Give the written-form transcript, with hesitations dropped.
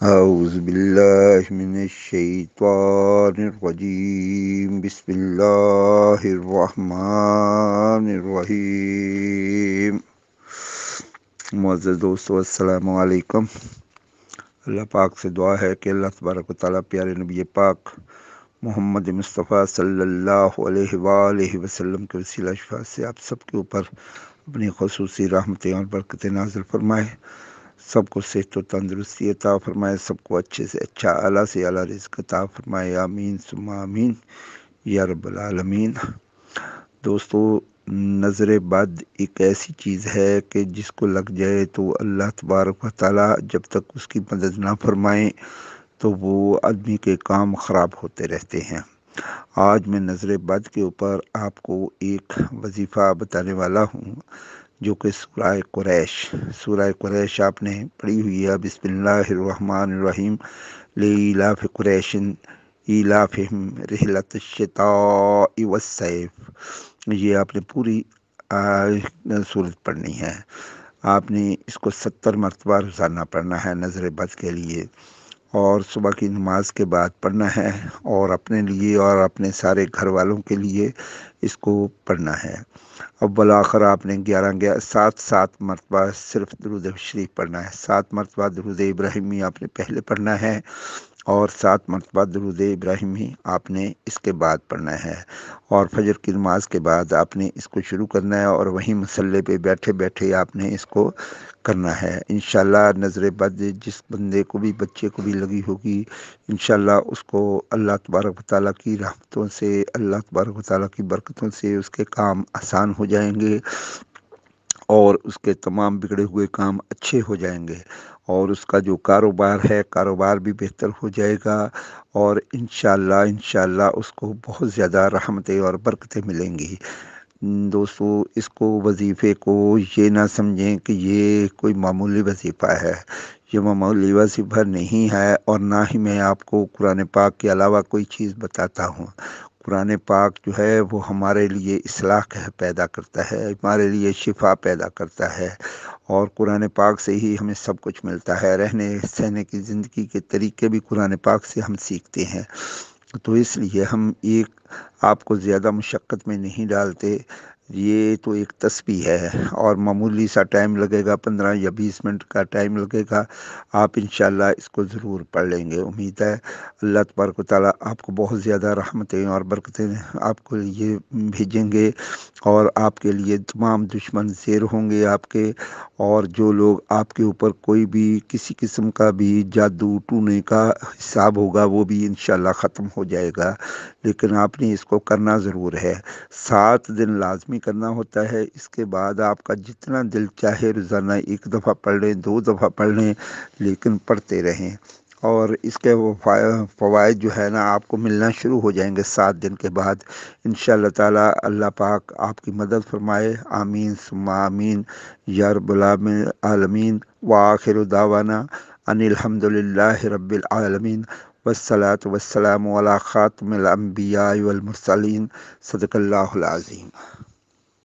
أعوذ بالله من الشيطان الرجيم بسم الله الرحمن الرحیم۔ معزز دوستو السلام علیکم۔ اللہ پاک سے دعا ہے کہ اللہ تبارک و تعالیٰ پیارے نبی پاک محمد مصطفیٰ صلی اللہ علیہ وآلہ وسلم کے وسیلہ شفاعت سے آپ سب کے اوپر اپنی خصوصی رحمتیں اور برکتیں نازل فرمائے، سب کو صحت و تندرستی عطا فرمائے، سب کو اچھے سے اچھا اعلیٰ سے اعلیٰ رزق عطا فرمائے، آمین ثم آمین یا رب العالمین۔ دوستو، نظر بد ایک ایسی چیز ہے کہ جس کو لگ جائے تو اللہ تبارک و تعالیٰ جب تک اس کی مدد نہ فرمائیں تو وہ آدمی کے کام خراب ہوتے رہتے ہیں۔ آج میں نظر بد کے اوپر آپ کو ایک وظیفہ بتانے والا ہوں جو کہ سورہ قریش آپ نے پڑھی ہوئی ہے۔ بسم اللہ الرحمن الرحیم۔ لإیلاف قریش ایلافہم رحلۃ الشتاء والصیف، یہ آپ نے پوری سورت پڑھنی ہے۔ آپ نے اس کو 70 مرتبہ روزانہ پڑھنا ہے نظر بد کے لیے، اور صبح کی نماز کے بعد پڑھنا ہے، اور اپنے لیے اور اپنے سارے گھر والوں کے لیے اس کو پڑھنا ہے۔ اول آخر آپ نے 7 مرتبہ صرف درود شریف پڑھنا ہے۔ 7 مرتبہ درود ابراہیمی آپ نے پہلے پڑھنا ہے، اور 7 مرتبہ درود ابراہیمی آپ نے اس کے بعد پڑھنا ہے، اور فجر کی نماز کے بعد آپ نے اس کو شروع کرنا ہے، اور وہیں مصلی پہ بیٹھے بیٹھے آپ نے اس کو کرنا ہے۔ انشاءاللہ نظر بد جس بندے کو بھی، بچے کو بھی لگی ہوگی، انشاءاللہ اس کو اللہ تبارک و تعالیٰ کی رحمتوں سے، اللہ تبارک و تعالیٰ کی برکتوں سے اس کے کام آسان ہو جائیں گے، اور اس کے تمام بگڑے ہوئے کام اچھے ہو جائیں گے، اور اس کا جو کاروبار ہے کاروبار بھی بہتر ہو جائے گا، اور انشاءاللہ اس کو بہت زیادہ رحمتیں اور برکتیں ملیں گی۔ دوستو، اس کو وظیفے کو یہ نہ سمجھیں کہ یہ کوئی معمولی وظیفہ ہے، یہ معمولی وظیفہ نہیں ہے، اور نہ ہی میں آپ کو قرآن پاک کے علاوہ کوئی چیز بتاتا ہوں۔ قرآن پاک جو ہے وہ ہمارے لیے اصلاح پیدا کرتا ہے، ہمارے لیے شفا پیدا کرتا ہے، اور قرآن پاک سے ہی ہمیں سب کچھ ملتا ہے۔ رہنے سہنے کی زندگی کے طریقے بھی قرآن پاک سے ہم سیکھتے ہیں، تو اس لیے ہم آپ کو زیادہ مشقت میں نہیں ڈالتے۔ یہ تو ایک تسبیح ہے، اور معمولی سا ٹائم لگے گا، 15 یا 20 منٹ کا ٹائم لگے گا، آپ انشاءاللہ اس کو ضرور پڑھ لیں گے۔ امید ہے اللہ تبارک و تعالیٰ آپ کو بہت زیادہ رحمتیں اور برکتیں آپ کو یہ بھیجیں گے، اور آپ کے لیے تمام دشمن زیر ہوں گے آپ کے، اور جو لوگ آپ کے اوپر کوئی بھی کسی قسم کا بھی جادو ٹونے کا حساب ہوگا وہ بھی انشاءاللہ ختم ہو جائے گا۔ لیکن آپ نے اس کو کرنا ضرور ہے، 7 دن لازمی کرنا ہوتا ہے۔ اس کے بعد آپ کا جتنا دل چاہے روزانہ 1 دفعہ پڑھ لیں، 2 دفعہ پڑھ لیں، لیکن پڑھتے رہیں، اور اس کے وہ فوائد جو ہے نا آپ کو ملنا شروع ہو جائیں گے 7 دن کے بعد انشاءاللہ تعالی۔ اللہ پاک آپ کی مدد فرمائے، آمین ثم آمین یا رب العالمین۔ وآخر دعوانا ان الحمد للہ رب العالمین، والصلاة والسلام علی خاتم الانبیاء والمرسلین۔ صدق اللہ العظیم۔